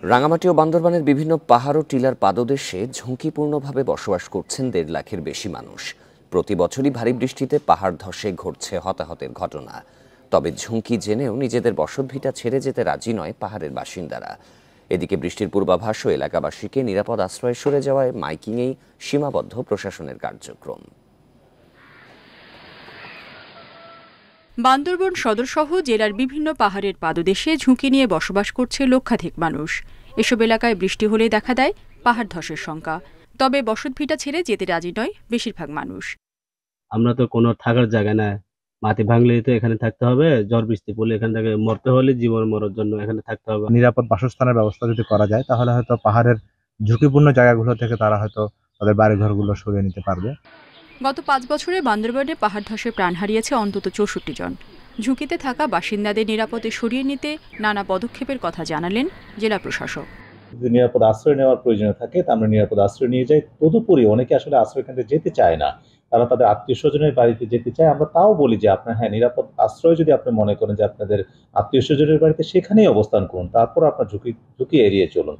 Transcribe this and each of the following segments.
রাঙামাটি ও বান্দরবানের বিভিন্ন পাহাড় ও টিলার পাদদেশে ঝুঁকিপূর্ণভাবে বসবাস করছেন ১.৫ লাখের বেশি মানুষ। প্রতি বছরই ভারী বৃষ্টিতে পাহাড় ধসে ঘটছে হতাহতের ঘটনা। তবে ঝুঁকি জেনেও নিজেদের বসতভিটা ছেড়ে যেতে রাজি নয় পাহাড়ের বাসিন্দারা। এদিকে বৃষ্টির পূর্বাভাস ও এলাকাবাসীকে নিরাপদ আশ্রয়ে সরে যাওয়ায় মাইকিংয়েই সীমাবদ্ধ প্রশাসনের কার্যক্রম। বান্দরবান সদরসহ জেলার বিভিন্ন পাহাড়ের পাদদেশে ঝুঁকি নিয়ে বসবাস করছে লক্ষাধিক মানুষ। এসব এলাকায় বৃষ্টি হলে দেখা দেয় পাহাড় ধসের শঙ্কা। তবে বসতভিটা ছেড়ে যেতে রাজি নয় বেশিরভাগ মানুষ। আমরা তো কোনো থাকার জায়গা না, মাটি ভাঙলেই তো এখানে থাকতে হবে, ঝড় বৃষ্টি পড়লে এখান থেকে মরতে হলে জীবন মরার জন্য এখানে থাকতে হবে। নিরাপদ বাসস্থানের ব্যবস্থা যদি করা যায় তাহলে হয়তো পাহাড়ের ঝুঁকিপূর্ণ জায়গাগুলো থেকে তারা হয়তো তাদের বাড়িঘরগুলো সরিয়ে নিতে পারবে। গত ৫ বছরে বান্দরবানে পাহাড় ধসে প্রাণ হারিয়েছে অন্তত ৬৪ জন। ঝুঁকিতে থাকা বাসিন্দাদের নিরাপদে সরিয়ে নিতে নানা পদক্ষেপের কথা জানালেন জেলা প্রশাসক। যদি নিরাপদ আশ্রয় নেওয়ার প্রয়োজন থাকে তা আমরা নিরাপদ আশ্রয় নিয়ে যাই। তদুপরি অনেকে আসলে আশ্রয় কেন্দ্রে যেতে চায় না, তারা তাদের আত্মীয় স্বজনের বাড়িতে যেতে চায়। আমরা তাও বলি যে আপনার নিরাপদ আশ্রয় যদি আপনি মনে করেন যে আপনাদের আত্মীয় স্বজনের বাড়িতে, সেখানেই অবস্থান করুন, তারপর আপনার ঝুঁকি এড়িয়ে চলুন।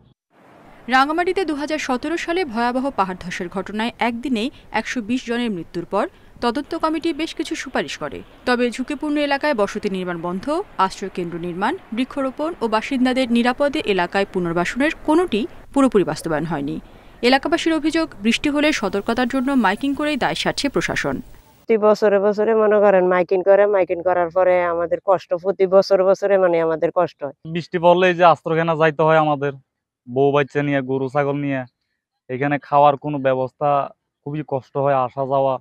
রাঙামাটিতে ২০১৭ সালে ভয়াবহ পাহাড় ধসের ঘটনায় একদিনেই ১২০ জনের মৃত্যুর পর তদন্ত কমিটি বেশ কিছু সুপারিশ করে। তবে ঝুঁকিপূর্ণ এলাকায় বসতি নির্মাণ বন্ধ, আশ্রয় কেন্দ্র নির্মাণ, বৃক্ষরোপণ ও বাসিন্দাদের নিরাপদে এলাকায় পুনর্বাসনের কোনোটি পুরোপুরি বাস্তবায়ন হয়নি। এলাকাবাসীর অভিযোগ, বৃষ্টি হলে সতর্কতার জন্য মাইকিং করেই দায় সারছে প্রশাসন। প্রতি বছরে মনে করেন মাইকিং করার পরে আমাদের কষ্ট, প্রতি বছরে আমাদের কষ্ট হয়। বৃষ্টি পড়লে যে আশ্রয়খানা যাইতে হয় আমাদের, বউ বাচ্চা নিয়ে, গরু ছাগল নিয়ে, এখানে খাওয়ার কোনো ব্যবস্থা খুবই কষ্ট হয় আসা যাওয়া।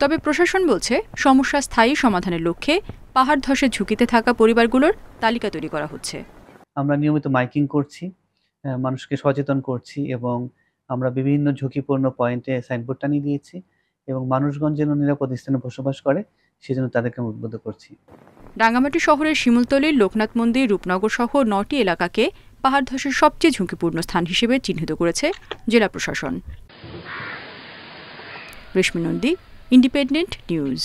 তবে প্রশাসন বলছে সমস্যা স্থায়ী সমাধানের লক্ষ্যে পাহাড় ধসের ঝুঁকিতে থাকা পরিবারগুলোর তালিকা তৈরি করা হচ্ছে। আমরা নিয়মিত মাইকিং করছি, মানুষকে সচেতন করছি এবং আমরা বিভিন্ন ঝুঁকিপূর্ণ পয়েন্টে সাইনবোর্ড টানিয়ে দিয়েছি এবং মানুষগণ যেন নিরাপদ স্থানে বসবাস করে সেজন্য তাদেরকে উদ্বুদ্ধ করছি। রাঙামাটি শহরের শিমুলতলীর লোকনাথ মন্দির, রূপনগর সহ ৯টি এলাকাকে পাহাড় ধসের সবচেয়ে ঝুঁকিপূর্ণ স্থান হিসেবে চিহ্নিত করেছে জেলা প্রশাসন। রেশমি নন্দী, ইন্ডিপেন্ডেন্ট নিউজ।